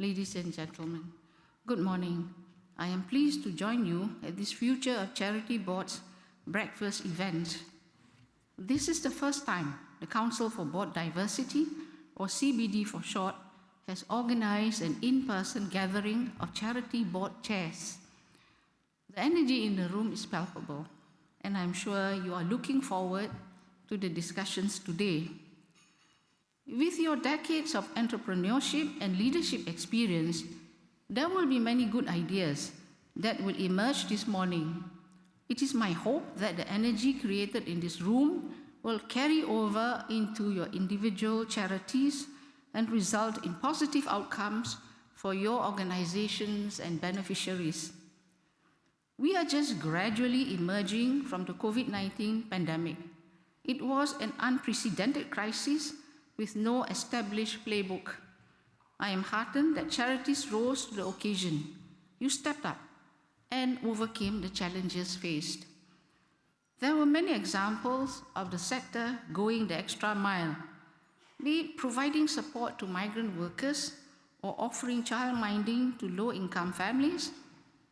ladies and gentlemen. Good morning. I am pleased to join you at this Future of Charity Board's breakfast event. This is the first time the Council for Board Diversity, or CBD for short, has organized an in-person gathering of charity board chairs. The energy in the room is palpable, and I'm sure you are looking forward to the discussions today. With your decades of entrepreneurship and leadership experience, there will be many good ideas that will emerge this morning. It is my hope that the energy created in this room will carry over into your individual charities and result in positive outcomes for your organizations and beneficiaries. We are just gradually emerging from the COVID-19 pandemic. It was an unprecedented crisis with no established playbook. I am heartened that charities rose to the occasion. You stepped up and overcame the challenges faced. There were many examples of the sector going the extra mile, be it providing support to migrant workers or offering childminding to low-income families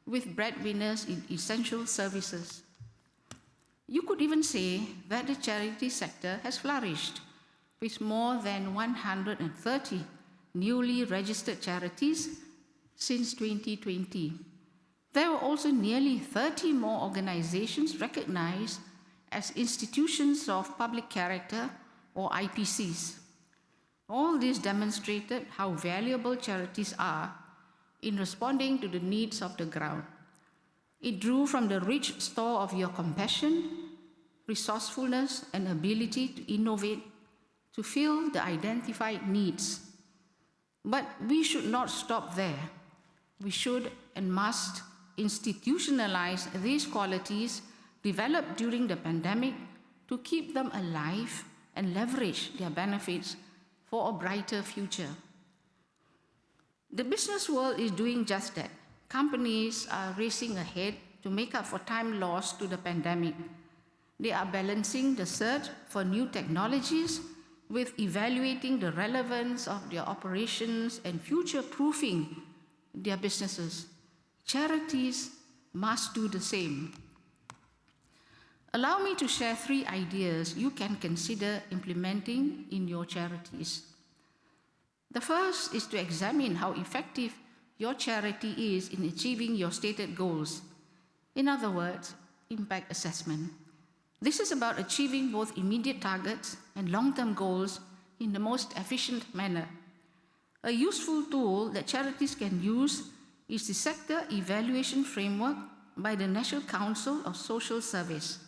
with breadwinners in essential services. You could even say that the charity sector has flourished, with more than 130 newly registered charities since 2020. There were also nearly 30 more organizations recognized as institutions of public character, or IPCs. All this demonstrated how valuable charities are in responding to the needs of the ground. It drew from the rich store of your compassion, resourcefulness, and ability to innovate to fill the identified needs. But we should not stop there. We should and must institutionalize these qualities developed during the pandemic to keep them alive and leverage their benefits for a brighter future. The business world is doing just that. Companies are racing ahead to make up for time lost to the pandemic. They are balancing the search for new technologies with evaluating the relevance of their operations and future-proofing their businesses. Charities must do the same. Allow me to share 3 ideas you can consider implementing in your charities. The first is to examine how effective your charity is in achieving your stated goals. In other words, impact assessment. This is about achieving both immediate targets and long-term goals in the most efficient manner. A useful tool that charities can use is the Sector Evaluation Framework by the National Council of Social Service,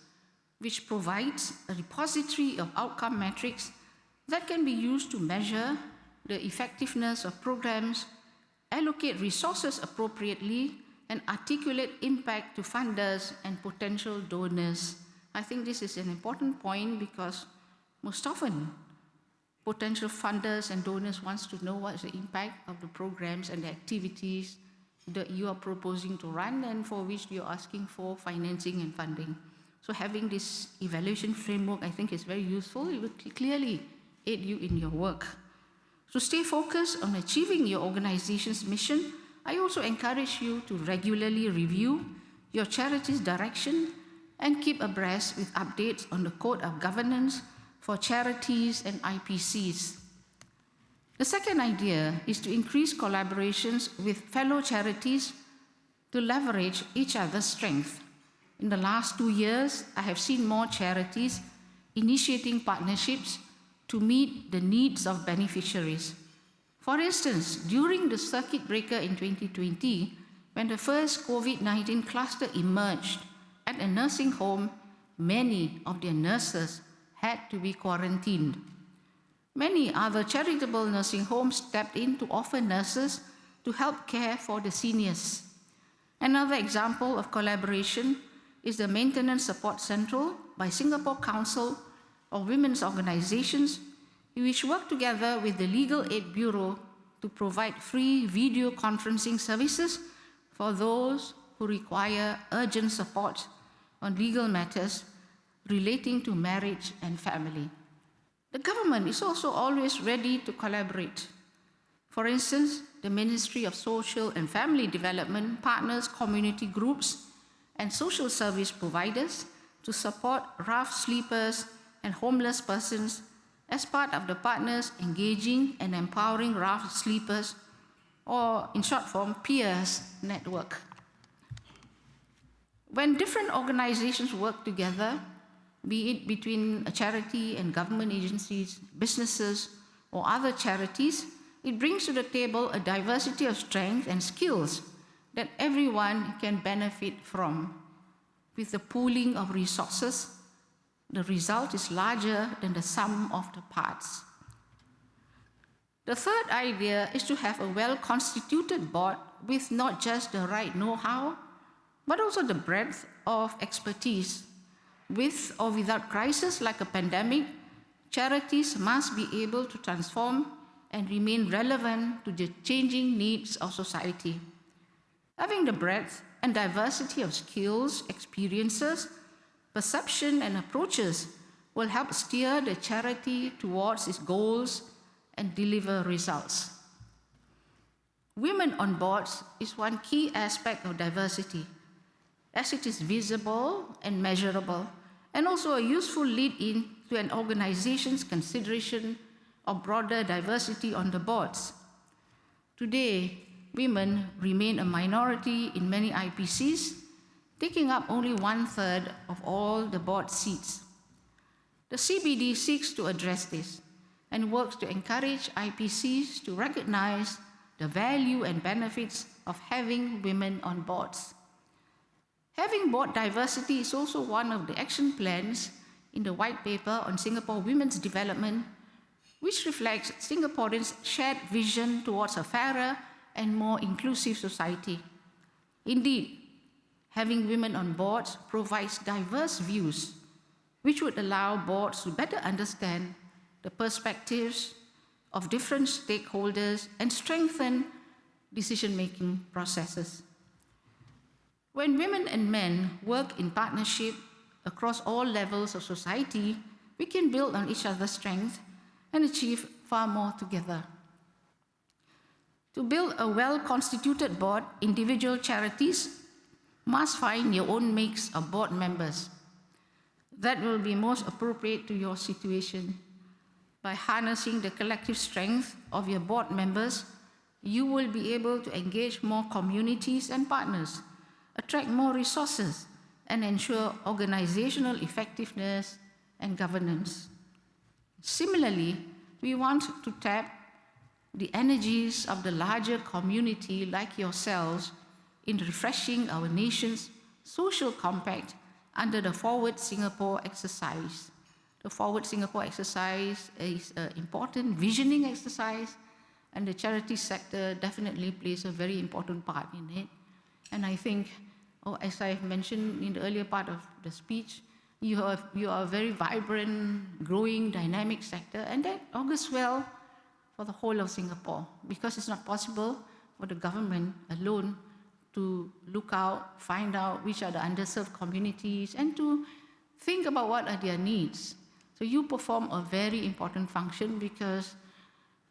which provides a repository of outcome metrics that can be used to measure the effectiveness of programs, allocate resources appropriately, and articulate impact to funders and potential donors. I think this is an important point because most often potential funders and donors want to know what is the impact of the programs and the activities that you are proposing to run and for which you are asking for financing and funding. So having this evaluation framework, I think, is very useful. It will clearly aid you in your work. To stay focused on achieving your organization's mission, I also encourage you to regularly review your charity's direction and keep abreast with updates on the Code of Governance for charities and IPCs. The second idea is to increase collaborations with fellow charities to leverage each other's strength. In the last 2 years, I have seen more charities initiating partnerships to meet the needs of beneficiaries. For instance, during the circuit breaker in 2020, when the first COVID-19 cluster emerged at a nursing home, many of their nurses had to be quarantined. Many other charitable nursing homes stepped in to offer nurses to help care for the seniors. Another example of collaboration is the Maintenance Support Central by Singapore Council of Women's Organizations, which work together with the Legal Aid Bureau to provide free video conferencing services for those who require urgent support on legal matters relating to marriage and family. The government is also always ready to collaborate. For instance, the Ministry of Social and Family Development partners community groups and social service providers to support rough sleepers and homeless persons as part of the partners engaging and empowering rough sleepers, or in short form, peers network. When different organizations work together, be it between a charity and government agencies, businesses, or other charities, it brings to the table a diversity of strengths and skills that everyone can benefit from. With the pooling of resources, the result is larger than the sum of the parts. The third idea is to have a well-constituted board with not just the right know-how, but also the breadth of expertise. With or without crisis like a pandemic, charities must be able to transform and remain relevant to the changing needs of society. Having the breadth and diversity of skills, experiences, perception, and approaches will help steer the charity towards its goals and deliver results. Women on boards is one key aspect of diversity, as it is visible and measurable, and also a useful lead-in to an organization's consideration of broader diversity on the boards. Today, women remain a minority in many IPCs, taking up only 1/3 of all the board seats. The CBD seeks to address this and works to encourage IPCs to recognize the value and benefits of having women on boards. Having board diversity is also one of the action plans in the White Paper on Singapore Women's Development, which reflects Singaporeans' shared vision towards a fairer and more inclusive society. Indeed, having women on boards provides diverse views, which would allow boards to better understand the perspectives of different stakeholders and strengthen decision-making processes. When women and men work in partnership across all levels of society, we can build on each other's strengths and achieve far more together. To build a well-constituted board, individual charities must find your own mix of board members that will be most appropriate to your situation. By harnessing the collective strength of your board members, you will be able to engage more communities and partners, attract more resources, and ensure organizational effectiveness and governance. Similarly, we want to tap the energies of the larger community like yourselves in refreshing our nation's social compact under the Forward Singapore exercise. The Forward Singapore exercise is an important visioning exercise, and the charity sector definitely plays a very important part in it. And I think, as I've mentioned in the earlier part of the speech, you are a very vibrant, growing, dynamic sector, and that augurs well for the whole of Singapore, because it's not possible for the government alone to look out, find out which are the underserved communities, and to think about what are their needs. So you perform a very important function, because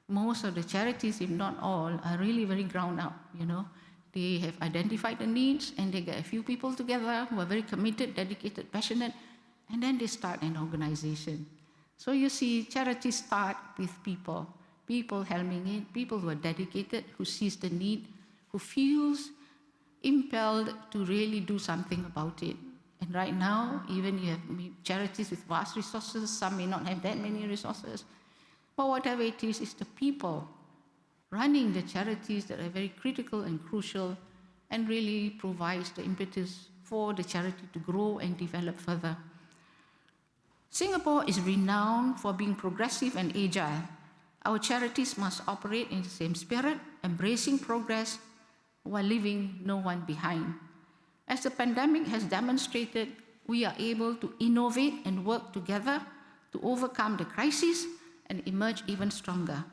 most of the charities, if not all, are really very ground up, They have identified the needs, and they get a few people together who are very committed, dedicated, passionate, and then they start an organization. So you see, charities start with people helming it, people who are dedicated, who sees the need, who feels impelled to really do something about it. And right now, even you have charities with vast resources, some may not have that many resources, but whatever it is the people running the charities that are very critical and crucial and really provides the impetus for the charity to grow and develop further. Singapore is renowned for being progressive and agile. Our charities must operate in the same spirit, embracing progress while leaving no one behind. As the pandemic has demonstrated, we are able to innovate and work together to overcome the crisis and emerge even stronger.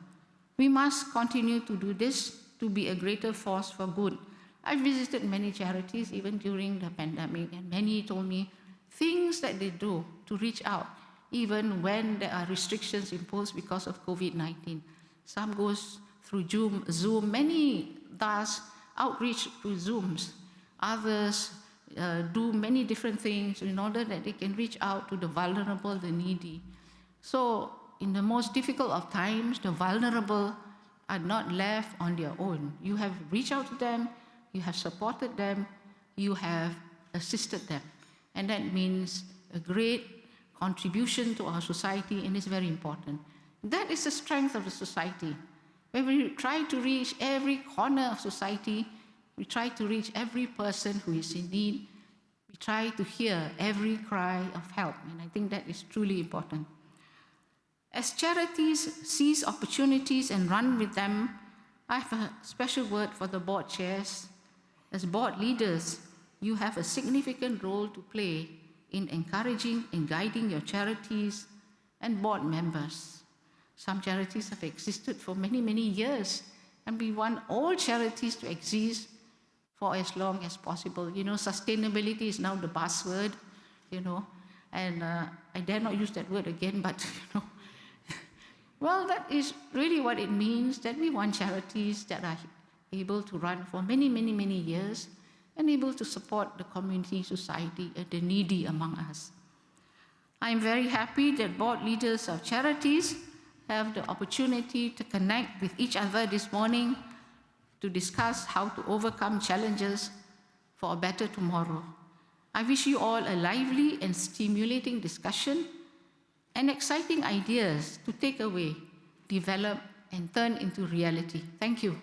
We must continue to do this to be a greater force for good. I visited many charities even during the pandemic, and many told me things that they do to reach out, even when there are restrictions imposed because of COVID-19. Some goes through Zoom. Many thus outreach through Zooms. Others do many different things in order that they can reach out to the vulnerable, the needy. So in the most difficult of times, the vulnerable are not left on their own. You have reached out to them, you have supported them, you have assisted them. And that means a great contribution to our society, and it's very important. That is the strength of the society. When we try to reach every corner of society, we try to reach every person who is in need, we try to hear every cry of help, and I think that is truly important. As charities seize opportunities and run with them, I have a special word for the board chairs. As board leaders, you have a significant role to play in encouraging and guiding your charities and board members. Some charities have existed for many, many years, and we want all charities to exist for as long as possible. You know, sustainability is now the buzzword, you know, and I dare not use that word again, but, you know, well, that is really what it means, that we want charities that are able to run for many, many, many years and able to support the community, society, and the needy among us. I am very happy that board leaders of charities have the opportunity to connect with each other this morning to discuss how to overcome challenges for a better tomorrow. I wish you all a lively and stimulating discussion and exciting ideas to take away, develop, and turn into reality. Thank you.